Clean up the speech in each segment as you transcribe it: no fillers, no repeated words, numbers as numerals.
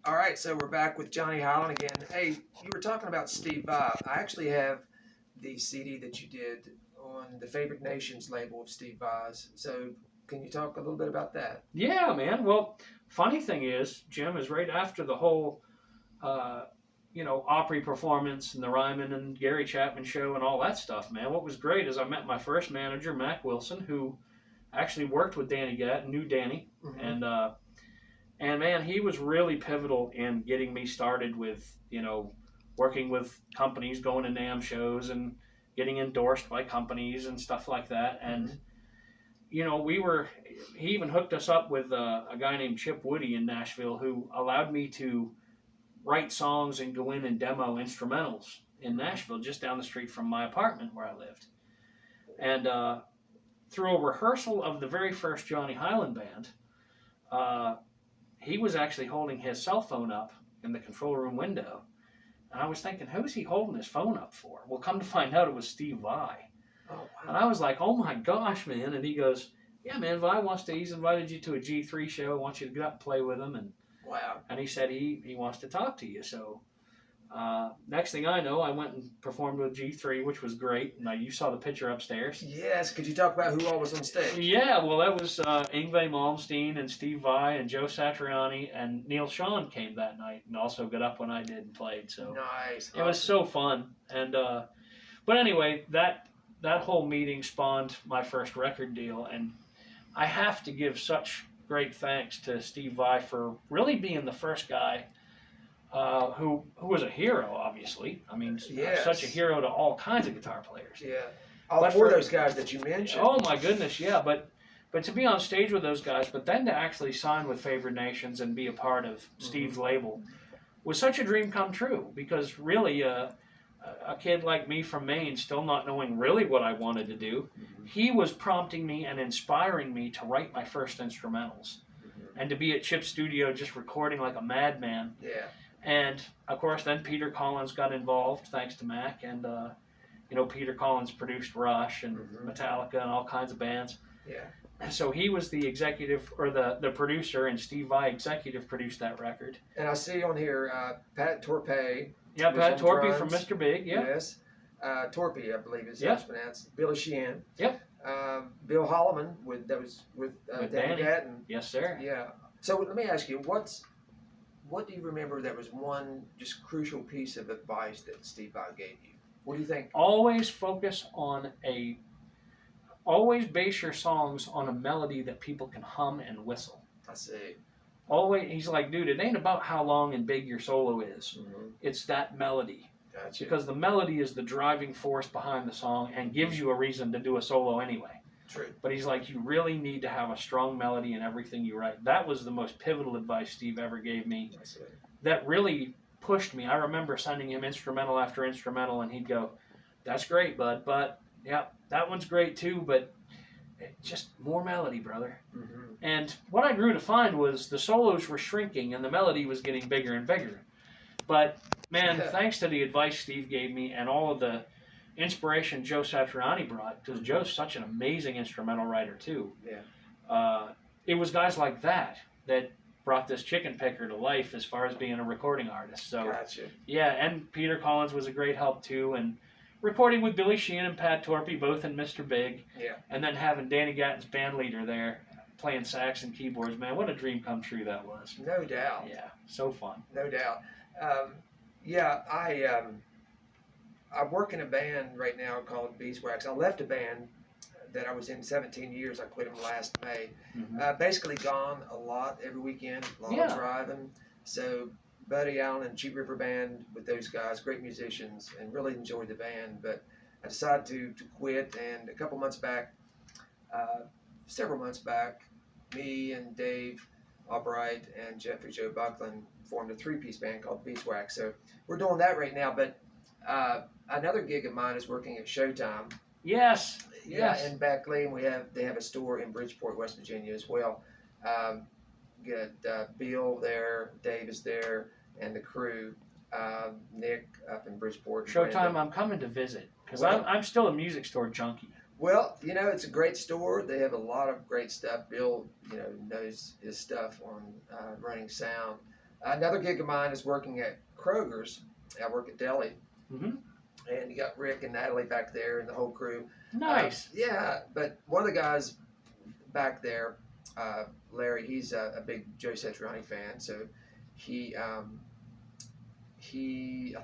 All right, so we're back with Johnny Hiland again. Hey, you were talking about Steve Vai. I actually have the CD that you did on the Favored Nations label of Steve Vai's. So can you talk a little bit about that? Yeah, man. Well, funny thing is, Jim, is right after the whole, Opry performance and the Ryman and Gary Chapman show and all that stuff, man. What was great is I met my first manager, Mac Wilson, who actually worked with Danny Gatt, knew Danny, Mm-hmm. and man, he was really pivotal in getting me started with, working with companies, going to NAMM shows and getting endorsed by companies and stuff like that. And, he even hooked us up with a guy named Chip Woody in Nashville who allowed me to write songs and go in and demo instrumentals in Nashville, just down the street from my apartment where I lived. And through a rehearsal of the very first Johnny Hiland band, he was actually holding his cell phone up in the control room window. And I was thinking, who's he holding his phone up for? Well, come to find out it was Steve Vai. Oh, wow. And I was like, oh my gosh, man. And he goes, yeah, man, Vai he's invited you to a G3 show. Wants you to get up and play with him. And wow. And he said he wants to talk to you. So next thing I know, I went and performed with G3, which was great. Now, you saw the picture upstairs. Yes. Could you talk about who all was on stage? Yeah, well, that was Yngwie Malmsteen and Steve Vai and Joe Satriani, and Neil Schon came that night and also got up when I did and played. So nice. It was so fun. And but anyway, that whole meeting spawned my first record deal, and I have to give such great thanks to Steve Vai for really being the first guy who was a hero, obviously. I mean, yes. Such a hero to all kinds of guitar players. Yeah. All four of those guys that you mentioned. Oh, my goodness, yeah. But to be on stage with those guys, but then to actually sign with Favored Nations and be a part of Steve's label was such a dream come true, because really a kid like me from Maine, still not knowing really what I wanted to do, he was prompting me and inspiring me to write my first instrumentals and to be at Chip's studio just recording like a madman. Yeah. And, of course, then Peter Collins got involved, thanks to Mac. And, Peter Collins produced Rush and Metallica and all kinds of bands. Yeah. And so he was the executive, or the producer, and Steve Vai executive produced that record. And I see on here Pat Torpey. Yeah, Pat Torpey from Mr. Big, yeah. Yes. Torpey, I believe is how it's pronounced. Billy Sheehan. Yep. Bill Holloman with Danny Gatt. Yes, sir. Yeah. So let me ask you, what do you remember that was one just crucial piece of advice that Steve Vai gave you? What do you think? Always base your songs on a melody that people can hum and whistle. I see. Always, he's like, dude, it ain't about how long and big your solo is. Mm-hmm. It's that melody. Gotcha. Because the melody is the driving force behind the song and gives you a reason to do a solo anyway. True. But he's like, you really need to have a strong melody in everything you write. That was the most pivotal advice Steve ever gave me. I see. That really pushed me. I remember sending him instrumental after instrumental, and he'd go, that's great, bud, but yeah, that one's great too, but just more melody, brother. Mm-hmm. And what I grew to find was the solos were shrinking and the melody was getting bigger and bigger. But man, thanks to the advice Steve gave me and all of the inspiration Joe Satriani brought, because Joe's such an amazing instrumental writer too. Yeah. It was guys like that brought this chicken picker to life as far as being a recording artist. So gotcha. Yeah, and Peter Collins was a great help too, and recording with Billy Sheehan and Pat Torpey, both in Mr. Big. Yeah. And then having Danny Gatton's band leader there playing sax and keyboards, man, what a dream come true that was. No doubt. Yeah, so fun. No doubt. I work in a band right now called Beeswax. I left a band that I was in 17 years. I quit them last May. Basically gone a lot every weekend, a lot of driving. So Buddy Allen and Cheap River Band with those guys, great musicians, and really enjoyed the band. But I decided to quit, and several months back, me and Dave Albright and Jeffrey Joe Buckland formed a three-piece band called Beeswax. So we're doing that right now. But another gig of mine is working at Showtime. Yes. Yeah, in Back Lane, they have a store in Bridgeport, West Virginia as well. Got Bill there, Dave is there, and the crew. Nick up in Bridgeport. Showtime, Brandon. I'm coming to visit because I'm still a music store junkie. Well, it's a great store. They have a lot of great stuff. Bill, knows his stuff on running sound. Another gig of mine is working at Kroger's. I work at Deli. Mm-hmm. And you got Rick and Natalie back there and the whole crew. Nice. Yeah, but one of the guys back there, Larry, he's a big Joe Satriani fan, so he I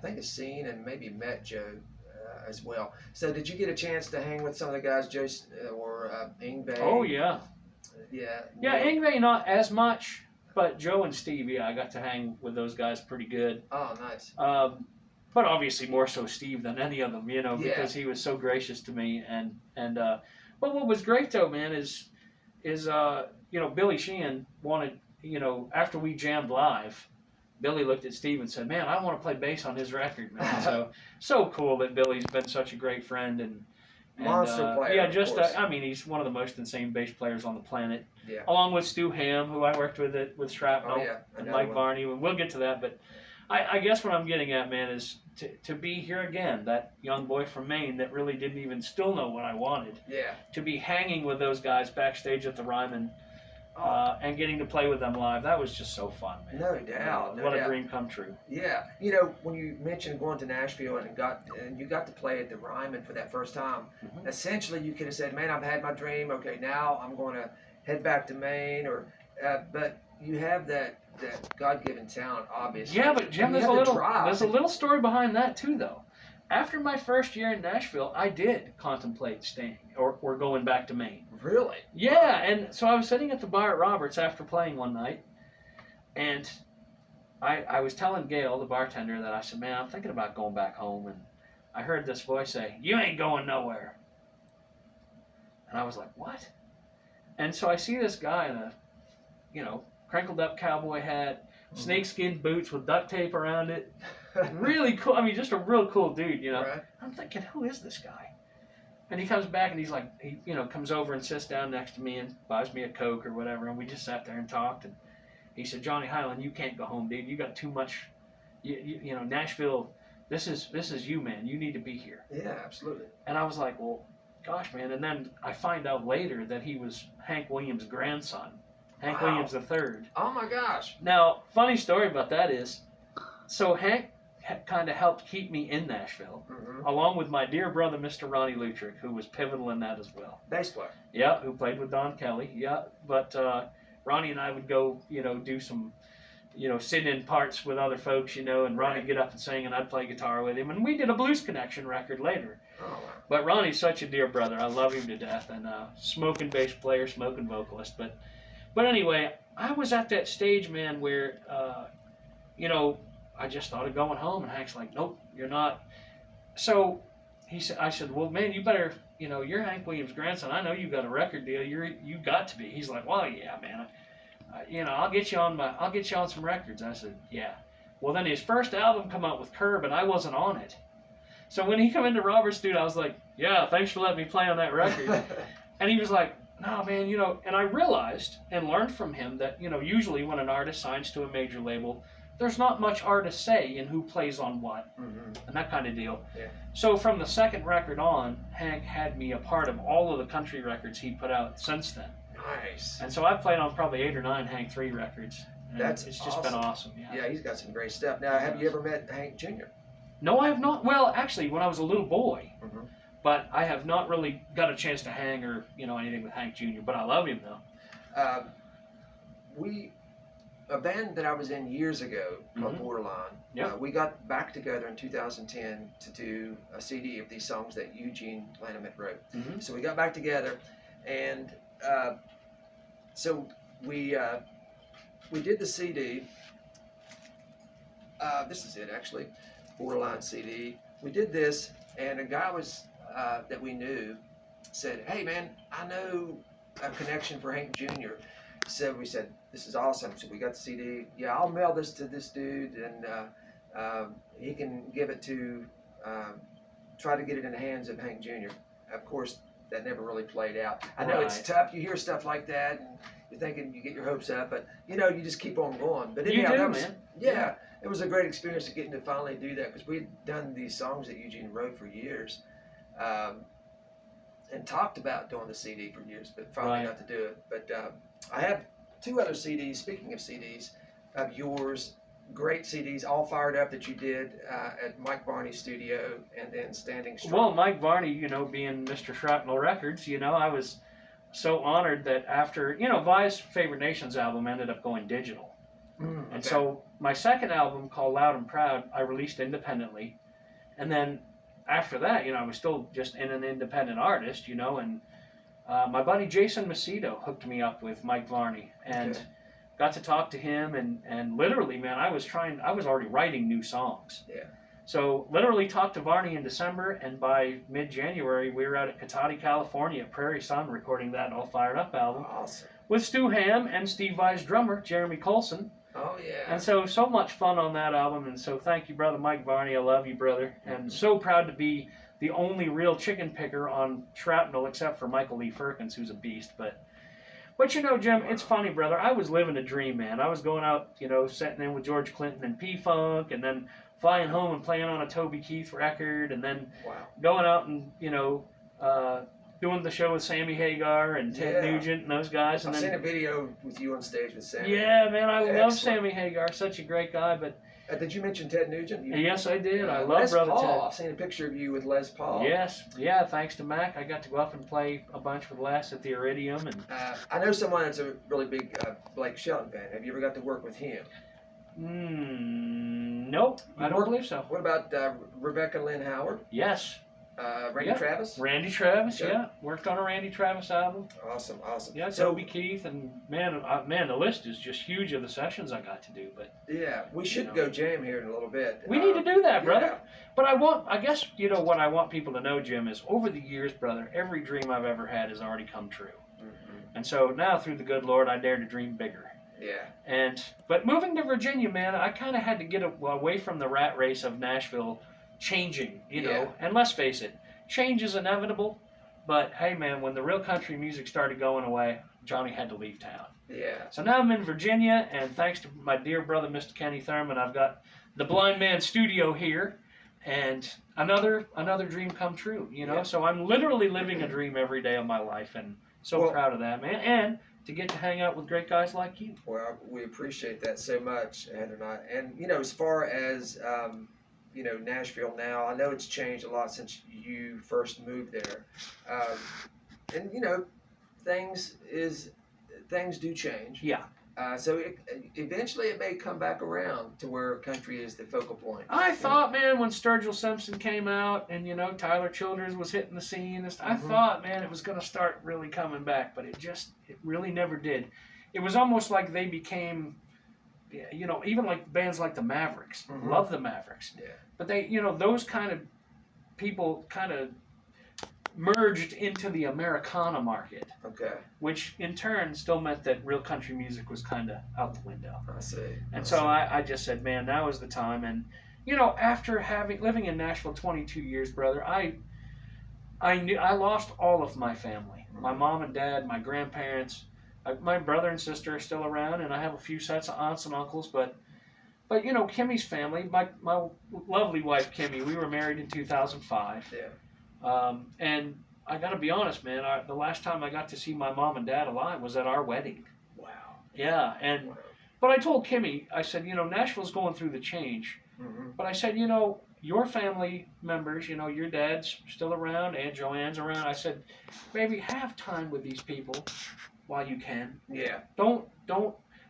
think has seen and maybe met Joe as well. So did you get a chance to hang with some of the guys, Joe or Ingve? Oh yeah. Yeah. Yeah, Ingve not as much, but Joe and Steve, yeah, I got to hang with those guys pretty good. Oh, nice. But obviously more so Steve than any of them, because he was so gracious to me. But what was great though, man, is Billy Sheehan wanted, after we jammed live, Billy looked at Steve and said, "Man, I want to play bass on his record, man." So cool that Billy's been such a great friend and monster player. Yeah, just he's one of the most insane bass players on the planet. Yeah. Along with Stu Ham, who I worked with Shrapnel, and Mike Varney, and we'll get to that. But I guess what I'm getting at, man, is to be here again, that young boy from Maine that really didn't even still know what I wanted. Yeah. To be hanging with those guys backstage at the Ryman. And getting to play with them live, that was just so fun, man. No doubt. What a dream come true. Yeah. When you mentioned going to Nashville and you got to play at the Ryman for that first time, essentially you could have said, "Man, I've had my dream. Okay, now I'm going to head back to Maine." But you have that God-given talent, obviously. Yeah, but Jim, there's a little story behind that too, though. After my first year in Nashville, I did contemplate staying or going back to Maine. Really? Yeah, and so I was sitting at the bar at Roberts after playing one night, and I was telling Gail, the bartender, that I said, "Man, I'm thinking about going back home," and I heard this voice say, "You ain't going nowhere." And I was like, "What?" And so I see this guy in a, crinkled up cowboy hat, snakeskin boots with duct tape around it. Really cool. I mean, just a real cool dude, Right. I'm thinking, who is this guy? And he comes back and he's like, he comes over and sits down next to me and buys me a Coke or whatever. And we just sat there and talked. And he said, "Johnny Hiland, you can't go home, dude. You got too much, Nashville, this is you, man. You need to be here." Yeah, absolutely. And I was like, well, gosh, man. And then I find out later that he was Hank Williams' grandson, Hank Williams III. Oh my gosh. Now, funny story about that is, so Hank kind of helped keep me in Nashville, along with my dear brother, Mr. Ronnie Lutrick, who was pivotal in that as well. Bass player. Yeah, who played with Don Kelly. Yeah, but Ronnie and I would go, do some, sit-in parts with other folks, and Ronnie would get up and sing, and I'd play guitar with him, and we did a Blues Connection record later. Oh, wow. But Ronnie's such a dear brother. I love him to death, and smoking bass player, smoking vocalist. But anyway, I was at that stage, man, where, I just thought of going home, and Hank's like, "Nope, you're not." So I said, "Well, man, you better, you're Hank Williams' grandson. I know you got a record deal. You got to be." He's like, "Well, yeah, man. I'll get you on some records." I said, "Yeah." Well, then his first album come out with Curb, and I wasn't on it. So when he come into Robert's studio, I was like, "Yeah, thanks for letting me play on that record." And he was like, "No, man, and I realized and learned from him that, usually when an artist signs to a major label, there's not much artist say in who plays on what, and that kind of deal. Yeah. So from the second record on, Hank had me a part of all of the country records he put out since then. Nice. And so I've played on probably 8 or 9 Hank 3 records. It's just been awesome. Yeah, he's got some great stuff. Now, have you ever met Hank Jr.? No, I have not. Well, actually, when I was a little boy, but I have not really got a chance to hang or anything with Hank Jr. But I love him though. A band that I was in years ago called Borderline. We got back together in 2010 to do a CD of these songs that Eugene Lanham wrote. So we got back together, and so we did the CD. This is it actually, Borderline CD. We did this, and a guy was that we knew said, "Hey man, I know a connection for Hank Jr." So we said, "This is awesome." So we got the CD. "Yeah, I'll mail this to this dude, and he can give it to, try to get it in the hands of Hank Jr." Of course, that never really played out. I know it's tough. You hear stuff like that, and you're thinking you get your hopes up, but you just keep on going. But anyhow, man. Yeah, it was a great experience to getting to finally do that, because we'd done these songs that Eugene wrote for years, and talked about doing the CD for years, but finally got to do it. But I have 2 other CDs, speaking of CDs, of yours great CDs, all fired up, that you did at Mike Varney's studio, and then Standing Strong. Well, Mike Varney, being Mr. Shrapnel Records, I was so honored that after, Vai's Favorite Nations album ended up going digital. And so my second album, called Loud and Proud, I released independently. And then after that, I was still just an independent artist, and my buddy Jason Macedo hooked me up with Mike Varney, and got to talk to him, and literally, man, I was already writing new songs. Yeah. So literally talked to Varney in December, and by mid-January, we were out at Cotati, California, at Prairie Sun, recording that All Fired Up album. Awesome. With Stu Ham and Steve Vai's drummer, Jeremy Colson. Oh, yeah. And so much fun on that album, and so thank you, brother Mike Varney. I love you, brother. And so proud to be the only real chicken picker on Shrapnel, except for Michael Lee Firkins, who's a beast. But Jim, it's funny, brother. I was living a dream, man. I was going out, sitting in with George Clinton and P-Funk, and then flying home and playing on a Toby Keith record, and then going out and, doing the show with Sammy Hagar and Ted Nugent and those guys. And I've seen a video with you on stage with Sammy. Yeah, man, I love Sammy Hagar. Such a great guy. But did you mention Ted Nugent? Yes, I did. I love Les Brother Paul. Ted. I've seen a picture of you with Les Paul. Yes. Yeah, thanks to Mac, I got to go up and play a bunch with Les at the Iridium. And I know someone that's a really big Blake Shelton fan. Have you ever got to work with him? Nope, I don't believe so. What about Rebecca Lynn Howard? Yes. Randy Travis? Randy Travis, yeah. Worked on a Randy Travis album. Awesome. Yeah, Toby Keith, and man, the list is just huge of the sessions I got to do. But yeah, we should go jam here in a little bit. We need to do that, brother. But I guess, what I want people to know, Jim, is over the years, brother, every dream I've ever had has already come true. And so now, through the good Lord, I dare to dream bigger. Yeah. But moving to Virginia, man, I kind of had to get away from the rat race of Nashville changing, and let's face it, change is inevitable, but hey, man, when the real country music started going away, Johnny had to leave town. Yeah. So now I'm in Virginia, and thanks to my dear brother, Mr. Kenny Thurman, I've got the Blind Man Studio here, and another dream come true, So I'm literally living a dream every day of my life, and so proud of that, man, and to get to hang out with great guys like you. Well, we appreciate that so much, Heather and I. And, as far as, Nashville now, I know it's changed a lot since you first moved there. And, things do change. Yeah. So eventually it may come back around to where country is the focal point. I thought, man, when Sturgill Simpson came out and, Tyler Childers was hitting the scene, I thought, man, it was going to start really coming back, but it really never did. It was almost like they became, even like bands like the Mavericks. Love the Mavericks. Yeah. But they, those kind of people kind of merged into the Americana market. Okay. Which in turn still meant that real country music was kind of out the window. I see. And so I just said, man, now is the time. And after living in Nashville 22 years, brother, I lost all of my family. My mom and dad, my grandparents, my brother and sister are still around, and I have a few sets of aunts and uncles. But Kimmy's family, my lovely wife Kimmy, we were married in 2005. Yeah. And I got to be honest, man, the last time I got to see my mom and dad alive was at our wedding. Wow. Yeah, but I told Kimmy, I said, Nashville's going through the change. But I said, your family members, your dad's still around, Aunt Joanne's around. I said, baby, have time with these people while you can. Yeah. Don't.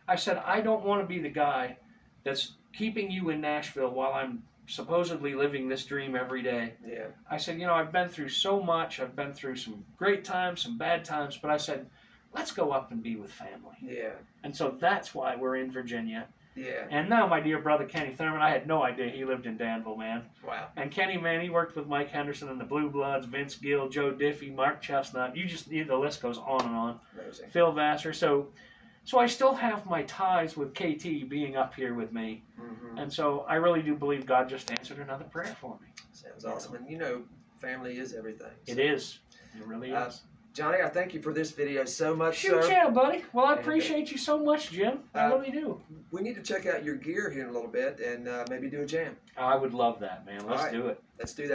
I said, I don't want to be the guy that's keeping you in Nashville while I'm supposedly living this dream every day. Yeah. I said, I've been through so much. I've been through some great times, some bad times, but I said, let's go up and be with family. Yeah. And so that's why we're in Virginia. Yeah. And now my dear brother Kenny Thurman, I had no idea he lived in Danville, man. Wow. And Kenny, man, he worked with Mike Henderson and the Blue Bloods, Vince Gill, Joe Diffie, Mark Chestnut. The list goes on and on. Amazing. Phil Vassar. So I still have my ties with KT being up here with me. And so I really do believe God just answered another prayer for me. Sounds awesome. And family is everything. So. It is. It really is. Johnny, I thank you for this video so much, Shoot, sir. Yeah, buddy. Well, I appreciate you so much, Jim. I really do. We need to check out your gear here in a little bit and maybe do a jam. I would love that, man. Let's do it. Let's do that.